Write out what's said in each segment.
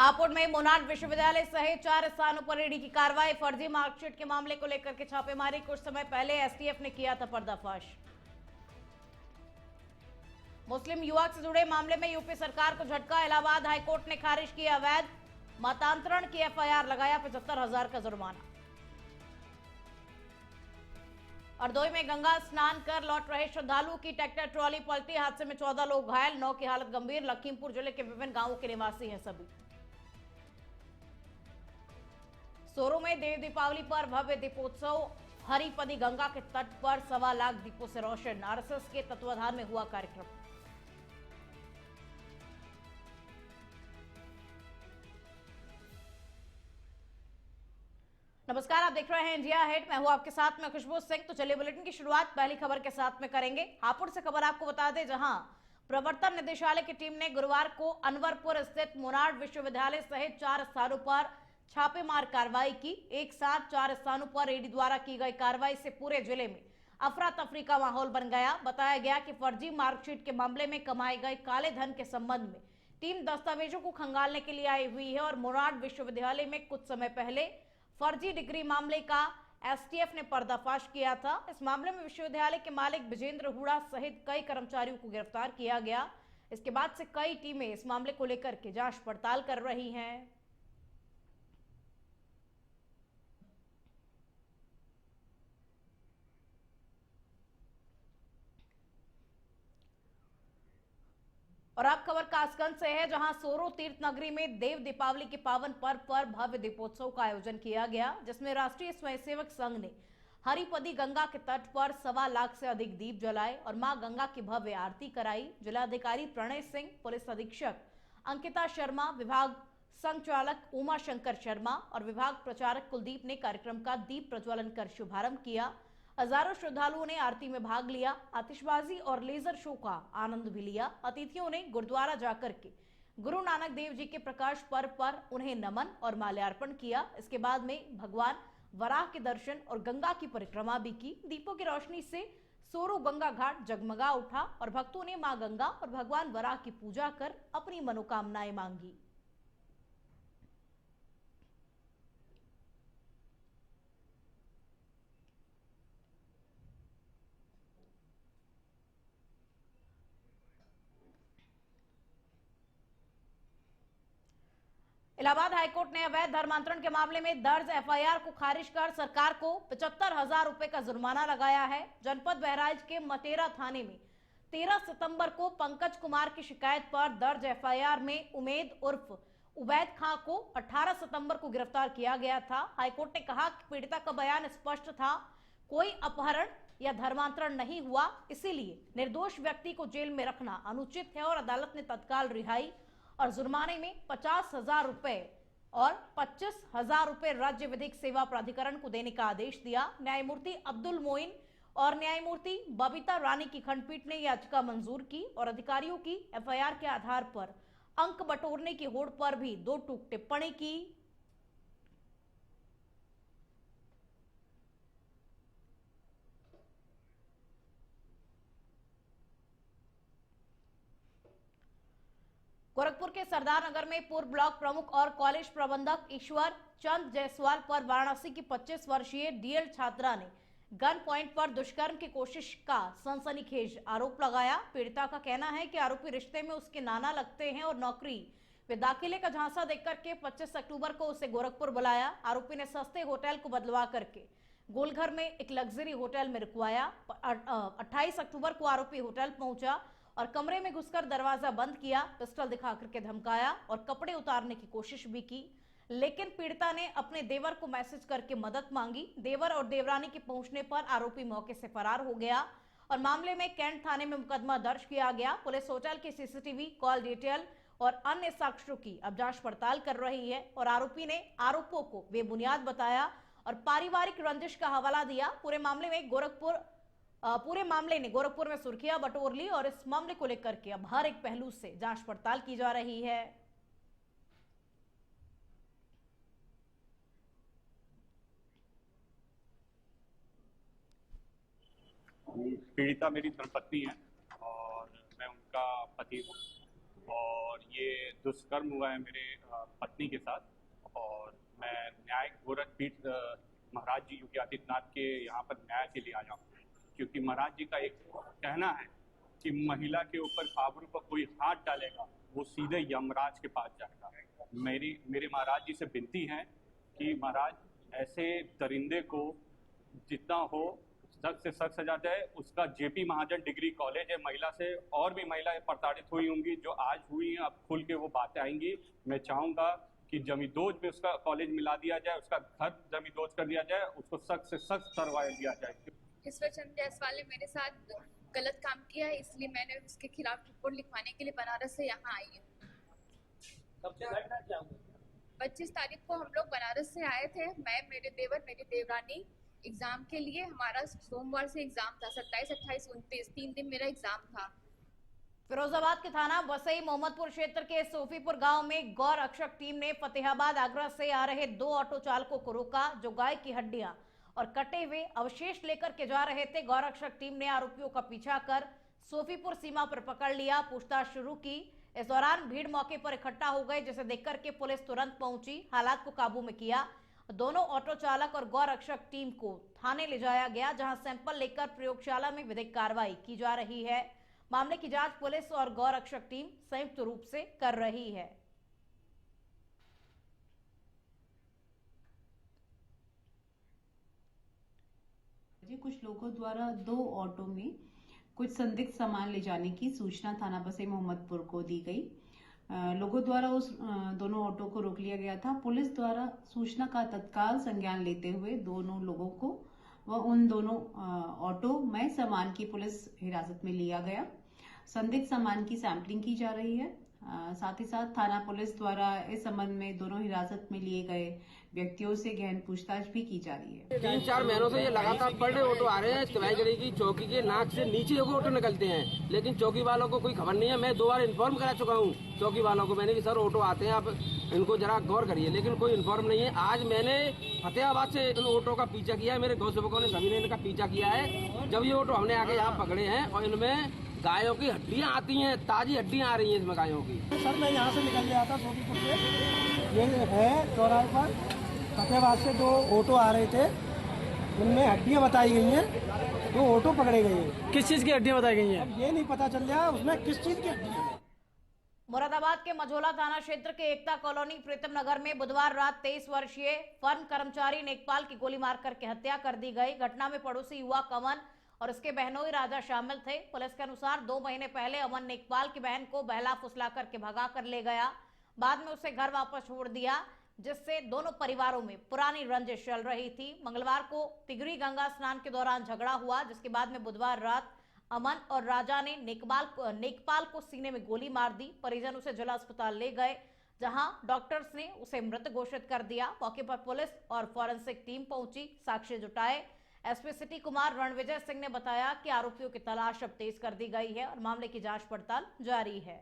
हापुड़ में मोनार्ड विश्वविद्यालय सहित 4 स्थानों पर ईडी की कार्रवाई। फर्जी मार्कशीट के मामले को लेकर के छापेमारी। कुछ समय पहले एसटीएफ ने किया था पर्दाफाश। मुस्लिम युवक से जुड़े मामले में यूपी सरकार को झटका। इलाहाबाद हाईकोर्ट ने खारिज किया अवैध मतांतरण की एफआईआर, लगाया 75,000 का जुर्माना। हरदोई में गंगा स्नान कर लौट रहे श्रद्धालुओं की ट्रैक्टर ट्रॉली पलटी। हादसे में 14 लोग घायल, 9 की हालत गंभीर। लखीमपुर जिले के विभिन्न गांवों के निवासी हैं सभी। सोरो में देव दीपावली पर भव्य दीपोत्सव। हरिपदी गंगा के तट पर 1.25 लाख दीपों से रोशन। आरएसएस के तत्वाधान में हुआ कार्यक्रम। नमस्कार, आप देख रहे हैं इंडिया हेट। मैं हूं आपके साथ में खुशबू सिंह। तो चलिए बुलेटिन की शुरुआत पहली खबर के साथ में करेंगे। हापुड़ से खबर आपको बता दें, जहां प्रवर्तन निदेशालय की टीम ने गुरुवार को अनवरपुर स्थित मोनार्ड विश्वविद्यालय सहित 4 स्थानों पर छापेमार कार्रवाई की। एक साथ 4 स्थानों पर ईडी द्वारा की गई कार्रवाई से पूरे जिले में अफरा तफरी का माहौल बन गया। बताया गया कि फर्जी मार्कशीट के मामले में कमाए गए काले धन के संबंध में टीम दस्तावेजों को खंगालने के लिए आई हुई है और मोनार्ड विश्वविद्यालय में कुछ समय पहले फर्जी डिग्री मामले का एसटीएफ ने पर्दाफाश किया था। इस मामले में विश्वविद्यालय के मालिक विजेंद्र हुडा सहित कई कर्मचारियों को गिरफ्तार किया गया। इसके बाद से कई टीमें इस मामले को लेकर के जांच पड़ताल कर रही हैं। और अब खबर कासगंज से है, जहां सोरो तीर्थ नगरी में देव दीपावली के पावन पर्व पर भव्य दीपोत्सव का आयोजन किया गया, जिसमें राष्ट्रीय स्वयंसेवक संघ ने हरिपदी गंगा के तट पर 1.25 लाख से अधिक दीप जलाए और मां गंगा की भव्य आरती कराई। जिलाधिकारी प्रणय सिंह, पुलिस अधीक्षक अंकिता शर्मा, विभाग संचालक उमा शंकर शर्मा और विभाग प्रचारक कुलदीप ने कार्यक्रम का दीप प्रज्वलन कर शुभारंभ किया। हजारों श्रद्धालुओं ने आरती में भाग लिया। आतिशबाजी और लेजर शो का आनंद भी लिया। अतिथियों ने गुरुद्वारा जाकर के गुरु नानक देव जी के प्रकाश पर्व पर उन्हें नमन और माल्यार्पण किया। इसके बाद में भगवान वराह के दर्शन और गंगा की परिक्रमा भी की। दीपों की रोशनी से सोरो गंगा घाट जगमगा उठा और भक्तों ने मां गंगा और भगवान वराह की पूजा कर अपनी मनोकामनाएं मांगी। इलाहाबाद हाईकोर्ट ने अवैध धर्मांतरण के मामले में दर्ज एफआईआर को खारिज कर सरकार को 75,000 रुपए का जुर्माना लगाया है। जनपद बहराइच के मटेरा थाने में 13 सितंबर को पंकज कुमार की शिकायत पर दर्ज एफआईआर में उमेद उर्फ उबैद खां को 18 सितंबर को गिरफ्तार किया गया था। हाईकोर्ट ने कहा कि पीड़िता का बयान स्पष्ट था, कोई अपहरण या धर्मांतरण नहीं हुआ, इसीलिए निर्दोष व्यक्ति को जेल में रखना अनुचित है और अदालत ने तत्काल रिहाई और जुर्माने में 50,000 रुपए और 25,000 रुपए राज्य विधिक सेवा प्राधिकरण को देने का आदेश दिया। न्यायमूर्ति अब्दुल मोइन और न्यायमूर्ति बबीता रानी की खंडपीठ ने याचिका मंजूर की और अधिकारियों की एफआईआर के आधार पर अंक बटोरने की होड़ पर भी 2 टूक टिप्पणी की। गोरखपुर के सरदार नगर में पूर्व ब्लॉक प्रमुख और कॉलेज प्रबंधक ईश्वर चंद जायसवाल पर वाराणसी की 25 वर्षीय डीएल छात्रा ने गन पॉइंट पर दुष्कर्म की कोशिश का सनसनीखेज आरोप लगाया। पीड़िता का कहना है कि आरोपी रिश्ते में उसके नाना लगते हैं और नौकरी वे दाखिले का झांसा देकर के 25 अक्टूबर को उसे गोरखपुर बुलाया। आरोपी ने सस्ते होटल को बदलवा करके गोलघर में एक लग्जरी होटल में रुकवाया। 28 अक्टूबर को आरोपी होटल पहुंचा और कमरे में घुसकर दरवाजा बंद किया, पिस्टल दिखा करके धमकाया और कपड़े उतारने की कोशिश भी की, लेकिन पीड़िता ने अपने देवर को मैसेज करके मदद मांगी। देवर और देवरानी के पहुंचने पर आरोपी मौके से फरार हो गया और मामले में कैंट थाने में मुकदमा दर्ज किया गया। पुलिस होटल की सीसीटीवी कॉल डिटेल और अन्य साक्ष्यों की अब जांच पड़ताल कर रही है और आरोपी ने आरोपों को बेबुनियाद बताया और पारिवारिक रंजिश का हवाला दिया। पूरे मामले ने गोरखपुर में सुर्खियां बटोर ली और इस मामले को लेकर के अब हर एक पहलू से जांच पड़ताल की जा रही है। पीड़िता मेरी धर्मपत्नी है और मैं उनका पति हूँ और ये दुष्कर्म हुआ है मेरे पत्नी के साथ। और मैं न्यायिक गोरखपीठ महाराज जी योगी आदित्यनाथ के यहाँ पर न्याय के लिए आया हूँ, क्योंकि महाराज जी का एक कहना है कि महिला के ऊपर आबरू पर कोई हाथ डालेगा वो सीधे यमराज के पास जाएगा। मेरे महाराज जी से विनती है कि महाराज ऐसे दरिंदे को जितना हो सख्त से सख्त सजा जाए। उसका जेपी महाजन डिग्री कॉलेज है, महिला से और भी महिलाएं प्रताड़ित हुई होंगी जो आज हुई हैं, अब खुल के वो बातें आएंगी। मैं चाहूँगा कि जमींदोज में उसका कॉलेज मिला दिया जाए, उसका घर जमींदोज कर दिया जाए, उसको सख्त से सख्त करवा दिया जाए। ईश्वर चंद जायसवाल ने मेरे साथ गलत काम किया है, इसलिए मैंने उसके खिलाफ रिपोर्ट लिखवाने के लिए बनारस से यहाँ आई हूँ। 25 तारीख को हम लोग बनारस से आए थे, मैं, मेरे देवर, मेरी देवरानी, एग्जाम के लिए। हमारा सोमवार से एग्जाम था, 27, 28, 29 3 दिन मेरा एग्जाम था। फिरोजाबाद के थाना वसई मोहम्मदपुर क्षेत्र के सोफीपुर गांव में गौ रक्षक टीम ने फतेहाबाद आगरा से आ रहे 2 ऑटो चालकों को रोका जो गाय की हड्डियां और कटे हुए अवशेष लेकर के जा रहे थे। गौ रक्षक टीम ने आरोपियों का पीछा कर सोफीपुर सीमा पर पकड़ लिया, पूछताछ शुरू की। इस दौरान भीड़ मौके पर इकट्ठा हो गए, जिसे देखकर के पुलिस तुरंत पहुंची, हालात को काबू में किया। दोनों ऑटो चालक और गौ रक्षक टीम को थाने ले जाया गया, जहां सैंपल लेकर प्रयोगशाला में विधिक कार्रवाई की जा रही है। मामले की जांच पुलिस और गौ रक्षक टीम संयुक्त रूप से कर रही है। कुछ लोगों द्वारा 2 ऑटो में कुछ संदिग्ध सामान ले जाने की सूचना थाना वसई मोहम्मदपुर को दी गई। लोगों द्वारा उस दोनों ऑटो को रोक लिया गया था। पुलिस द्वारा सूचना का तत्काल संज्ञान लेते हुए दोनों लोगों को व उन दोनों ऑटो में सामान की पुलिस हिरासत में लिया गया। संदिग्ध सामान की सैंपलिंग की जा रही है। साथ ही साथ थाना पुलिस द्वारा इस संबंध में दोनों हिरासत में लिए गए व्यक्तियों से गहन पूछताछ भी की जा रही है। 3-4 महीनों से ये लगातार बड़े ऑटो आ रहे हैं। तिवाईगढ़ी की चौकी के नाक से नीचे ऑटो निकलते हैं, लेकिन चौकी वालों को कोई खबर नहीं है। मैं 2 बार इन्फॉर्म करा चुका हूँ चौकी वालों को, मैंने कि सर ऑटो आते हैं, आप इनको जरा गौर करिए, लेकिन कोई इन्फॉर्म नहीं है। आज मैंने फतेहाबाद से इन ऑटो का पीछा किया है, मेरे गौ सेवकों ने सभी ने इनका पीछा किया है। जब ये ऑटो हमने आके यहाँ पकड़े हैं और इनमें गायों की हड्डियां आती हैं, ताजी हड्डियां आ रही हैं इसमें गायों की। सर मैं यहाँ से निकल गया था सोफीपुर से, ये है चौराहे पर फतेहाबाद से 2 ऑटो आ रहे थे, उनमें हड्डियां बताई गई हैं, 2 ऑटो पकड़े गए हैं। किस चीज की हड्डियां बताई गई हैं? अब ये नहीं पता चल रहा उसमें किस चीज की हड्डियां हैं। मुरादाबाद के मझोला थाना क्षेत्र के एकता कॉलोनी प्रीतम नगर में बुधवार रात 23 वर्षीय फर्म कर्मचारी नेकपाल की गोली मारकर के हत्या कर दी गई। घटना में पड़ोसी युवा कमन और उसके बहनोई राजा शामिल थे। पुलिस के अनुसार 2 महीने पहले अमन नेकपाल की बहन को बहला फुसला करके भगा कर ले गया, बाद में उसे घर वापस छोड़ दिया, जिससे दोनों परिवारों में पुरानी रंजिश चल रही थी। मंगलवार को तिगरी गंगा स्नान के दौरान झगड़ा हुआ, जिसके बाद में बुधवार रात अमन और राजा ने नेकपाल को सीने में गोली मार दी। परिजन उसे जिला अस्पताल ले गए, जहां डॉक्टर्स ने उसे मृत घोषित कर दिया। मौके पर पुलिस और फॉरेंसिक टीम पहुंची, साक्ष्य जुटाए। एसपी सिटी कुमार रणविजय सिंह ने बताया कि आरोपियों की तलाश अब तेज कर दी गई है और मामले की जांच पड़ताल जारी है।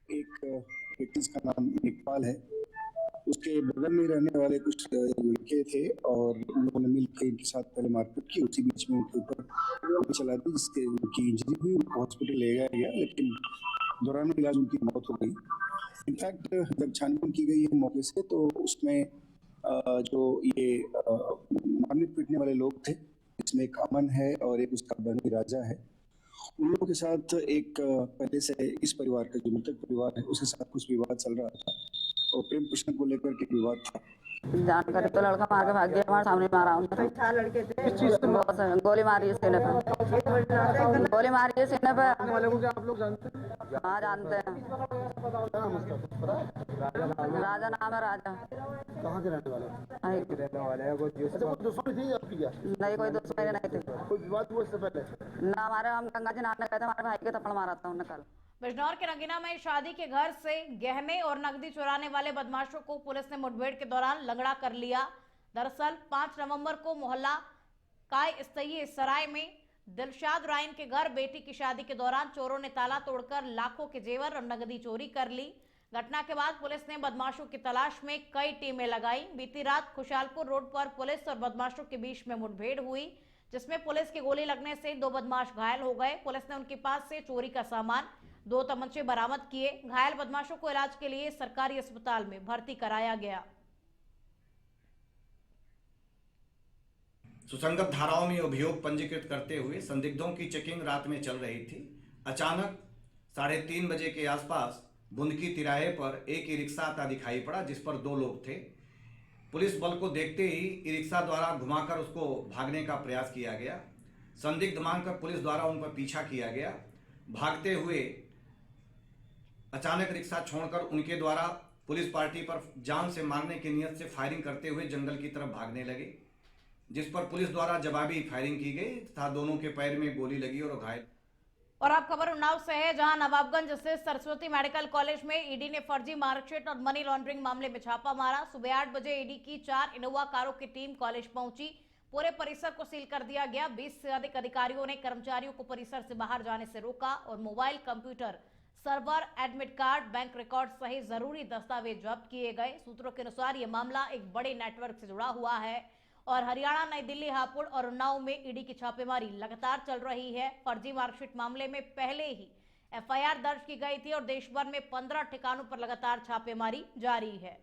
एक व्यक्ति का नाम नेकपाल है, उसके बगल में रहने वाले कुछ लड़के थे और उन लोगों ने मिलकर इनके साथ पहले मारपीट की। उसी बीच में उनके ऊपर गोली चला दी, जिसके उनकी इंजरी हुई, उनको हॉस्पिटल ले जाया गया, लेकिन दौरान इलाज उनकी मौत हो गई। इनफैक्ट जब छानबीन की गई है मौके से, तो उसमें जो ये मारने पीटने वाले लोग थे, इसमें एक अमन है और एक उसका बहनोई राजा है। उन लोगों के साथ एक पहले से इस परिवार का जो मृतक परिवार है उसके साथ कुछ विवाद चल रहा था और प्रेम प्रश्न को लेकर के विवाद था। जानकारी तो लड़का मार के भाग गया, हमारे सामने मारा लड़के थे, गोली मारी है सीने पे, गोली मारी है सीने पे। वाले को क्या आप लोग जानते हैं? हाँ जानते हैं, राजा नाम है राजा। कहाँ के रहने वाले हैं? कोई दुश्मनी थी आपकी क्या? नहीं, कोई दुश्मनी नहीं थी। कोई विवाद हुआ इससे पहले? ना, हमारे हम गंगा जी नहाने गए थे, हमारे भाई के थप्पड़ मारा था उन्होंने कल। बिजनौर के रंगीना में शादी के घर से गहने और नकदी चुराने वाले बदमाशों को पुलिस ने मुठभेड़ के दौरान लंगड़ा कर लिया। दरअसल 5 नवंबर को मोहल्ला काय स्तई सराय में दिलशाद रायन के घर बेटी की शादी के दौरान चोरों ने ताला तोड़कर लाखों के जेवर और नकदी चोरी कर ली। घटना के बाद पुलिस ने बदमाशों की तलाश में कई टीमें लगाई। बीती रात खुशहालपुर रोड पर पुलिस और बदमाशों के बीच में मुठभेड़ हुई, जिसमें पुलिस की गोली लगने से 2 बदमाश घायल हो गए। पुलिस ने उनके पास से चोरी का सामान, 2 तमंचे बरामद किए। घायल बदमाशों को इलाज के लिए सरकारी अस्पताल में भर्ती कराया गया। सुसंगत धाराओं में अभियोग पंजीकृत करते हुए संदिग्धों की चेकिंग रात में चल रही थी। अचानक 3:30 बजे के आसपास बुंदकी तिराहे पर एक ई रिक्शा आता दिखाई पड़ा, जिस पर 2 लोग थे। पुलिस बल को देखते ही ई रिक्शा द्वारा घुमाकर उसको भागने का प्रयास किया गया। संदिग्ध मानकर पुलिस द्वारा उन पर पीछा किया गया। भागते हुए अचानक रिक्शा छोड़कर उनके द्वारा पुलिस पार्टी पर जान से मारने की नियत से फायरिंग करते हुए जंगल की तरफ भागने लगे, जिस पर पुलिस द्वारा जवाबी फायरिंग की गई तथा दोनों के पैर में गोली लगी और घायल। और अब खबर उन्नाव से है, जहां नवाबगंज स्थित सरस्वती मेडिकल कॉलेज में ईडी ने फर्जी मार्कशीट और मनी लॉन्ड्रिंग मामले में छापा मारा। सुबह 8 बजे ईडी की 4 इनोवा कारों की टीम कॉलेज पहुंची। पूरे परिसर को सील कर दिया गया। 20 से अधिक अधिकारियों ने कर्मचारियों को परिसर से बाहर जाने से रोका और mobile, computer, server, admit card, bank record सहित जरूरी दस्तावेज जब्त किए गए। सूत्रों के अनुसार यह मामला एक बड़े नेटवर्क से जुड़ा हुआ है और हरियाणा, नई दिल्ली, हापुड़ और उन्नाव में ईडी की छापेमारी लगातार चल रही है। फर्जी मार्कशीट मामले में पहले ही एफआईआर दर्ज की गई थी और देश भर में 15 ठिकानों पर लगातार छापेमारी जारी है।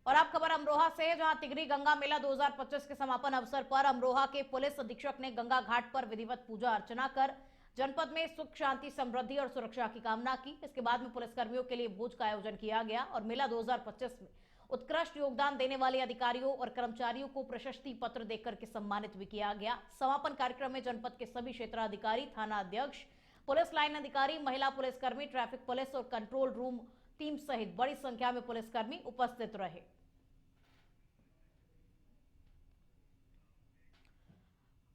और अब खबर अमरोहा से है, जहां तिगरी गंगा मेला 2025 के समापन अवसर पर अमरोहा के पुलिस अधीक्षक ने गंगा घाट पर विधिवत पूजा अर्चना कर जनपद में सुख, शांति, समृद्धि और सुरक्षा की कामना की। इसके बाद में पुलिसकर्मियों के लिए भोज का आयोजन किया गया और मेला 2025 में उत्कृष्ट योगदान देने वाले अधिकारियों और कर्मचारियों को प्रशस्ति पत्र देकर के सम्मानित भी किया गया। समापन कार्यक्रम में जनपद के सभी क्षेत्राधिकारी, थाना अध्यक्ष, पुलिस लाइन अधिकारी, महिला पुलिसकर्मी, ट्रैफिक पुलिस और कंट्रोल रूम टीम सहित बड़ी संख्या में पुलिसकर्मी उपस्थित रहे।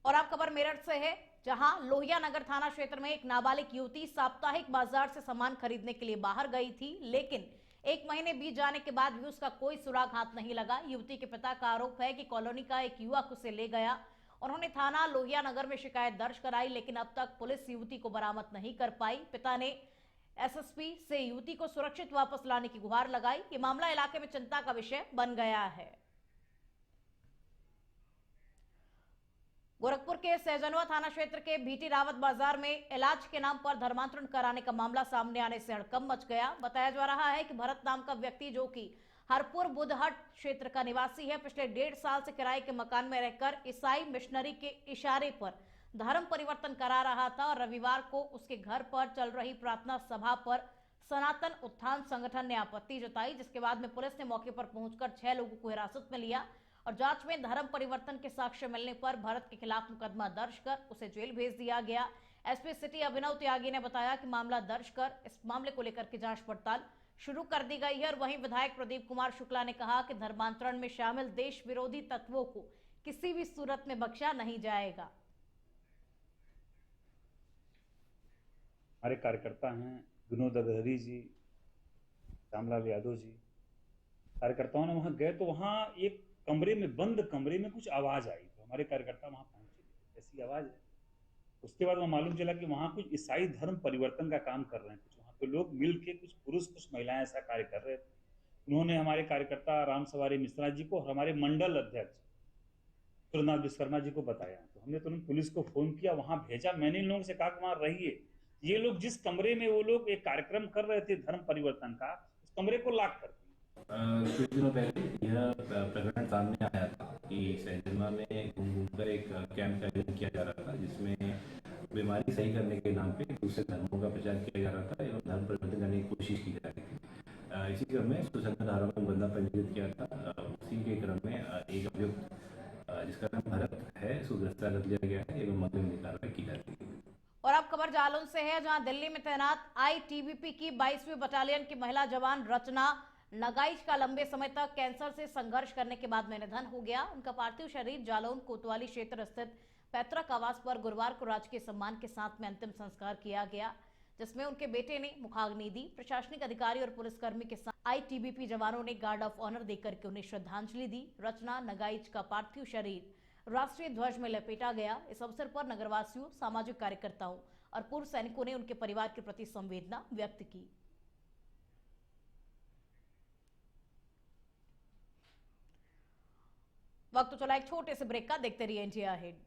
और अब खबर मेरठ से है, जहां लोहिया नगर थाना क्षेत्र में एक नाबालिग युवती साप्ताहिक बाजार से सामान खरीदने के लिए बाहर गई थी, लेकिन 1 महीने बीत जाने के बाद भी उसका कोई सुराग हाथ नहीं लगा। युवती के पिता का आरोप है कि कॉलोनी का एक युवक उसे ले गया। उन्होंने थाना लोहिया नगर में शिकायत दर्ज कराई, लेकिन अब तक पुलिस युवती को बरामद नहीं कर पाई। पिता ने एसएसपी से युवती को सुरक्षित वापस लाने की गुहार लगाई। ये मामला इलाके में चिंता का विषय बन गया है। गोरखपुर के सहजनवा थाना क्षेत्र के भीटी रावत बाजार में इलाज के नाम पर धर्मांतरण कराने का मामला सामने आने से हड़कंप मच गया। बताया जा रहा है कि भरत नाम का व्यक्ति, जो कि हरपुर बुधहट क्षेत्र का निवासी है, पिछले 1.5 साल से किराए के मकान में रहकर ईसाई मिशनरी के इशारे पर धर्म परिवर्तन करा रहा था और रविवार को उसके घर पर चल रही प्रार्थना सभा पर सनातन उत्थान संगठन ने आपत्ति जताई, जिसके बाद में पुलिस ने मौके पर पहुंचकर 6 लोगों को हिरासत में लिया और जांच में धर्म परिवर्तन के साक्ष्य मिलने पर भरत के खिलाफ मुकदमा दर्ज कर उसे जेल भेज दिया गया। एसपी सिटी अभिनव त्यागी ने बताया कि मामला दर्ज कर इस मामले को लेकर के जांच पड़ताल शुरू कर दी गई है और वहीं विधायक प्रदीप कुमार शुक्ला ने कहा कि धर्मांतरण में शामिल देश विरोधी तत्वों को किसी भी सूरत में बख्शा नहीं जाएगा। हमारे कार्यकर्ता हैं विनोद अग्रहरी जी, रामलाल यादव जी, कार्यकर्ताओं ने वहां गए तो वहां एक कमरे में, बंद कमरे में कुछ आवाज आई, तो हमारे कार्यकर्ता वहां पहुंचे, ऐसी आवाज है। उसके बाद वह मालूम चला कि वहां कुछ ईसाई धर्म परिवर्तन का काम कर रहे हैं, कुछ वहां पे लोग मिल के, कुछ पुरुष कुछ महिलाएं ऐसा कार्य कर रहे थे। उन्होंने हमारे कार्यकर्ता राम सवारी मिश्रा जी को और हमारे मंडल अध्यक्ष सूर्यनाथ विश्वकर्मा जी को बताया, तो हमने तुरंत पुलिस को फोन किया, वहां भेजा। मैंने इन लोगों से कहा कि वहां रहिए, ये लोग जिस कमरे में वो लोग एक कार्यक्रम कर रहे थे धर्म परिवर्तन का, उस कमरे को लॉक कर दिया। कुछ दिनों पहले यह प्रकरण सामने आया था कि सहजनवा में घूमकर एक कैंप का आयोजन किया जा रहा था, जिसमें बीमारी सही करने के नाम पे दूसरे धर्मों का प्रचार किया जा रहा था एवं धर्म परिवर्तन करने की कोशिश की जा रही थी। इसी क्रम में सुसंगत धाराओं में मुकदमा पंजीकृत किया था। उसी के क्रम में एक अभियुक्त जिसका नाम भरत है, उसको गिरफ्तार कर लिया गया है एवं मामले में कार्रवाई की जा रही है। और अब खबर जालौन से है, जहां दिल्ली में तैनात आईटीबीपी की 22वीं बटालियन की महिला जवान रचना नगाइच का लंबे समय तक कैंसर से संघर्ष करने के बाद में निधन हो गया। उनका पार्थिव शरीर जालौन कोतवाली क्षेत्र स्थित पैतृक आवास पर गुरुवार को राजकीय सम्मान के साथ में अंतिम संस्कार किया गया, जिसमें उनके बेटे ने मुखाग्नि दी। प्रशासनिक अधिकारी और पुलिसकर्मी के साथ आईटीबीपी जवानों ने गार्ड ऑफ ऑनर देकर के उन्हें श्रद्धांजलि दी। रचना नगाइच का पार्थिव शरीर राष्ट्रीय ध्वज में लपेटा गया। इस अवसर पर नगरवासियों, सामाजिक कार्यकर्ताओं और पूर्व सैनिकों ने उनके परिवार के प्रति संवेदना व्यक्त की। वक्त तो चला एक छोटे से ब्रेक का, देखते रहिए इंडिया हिट।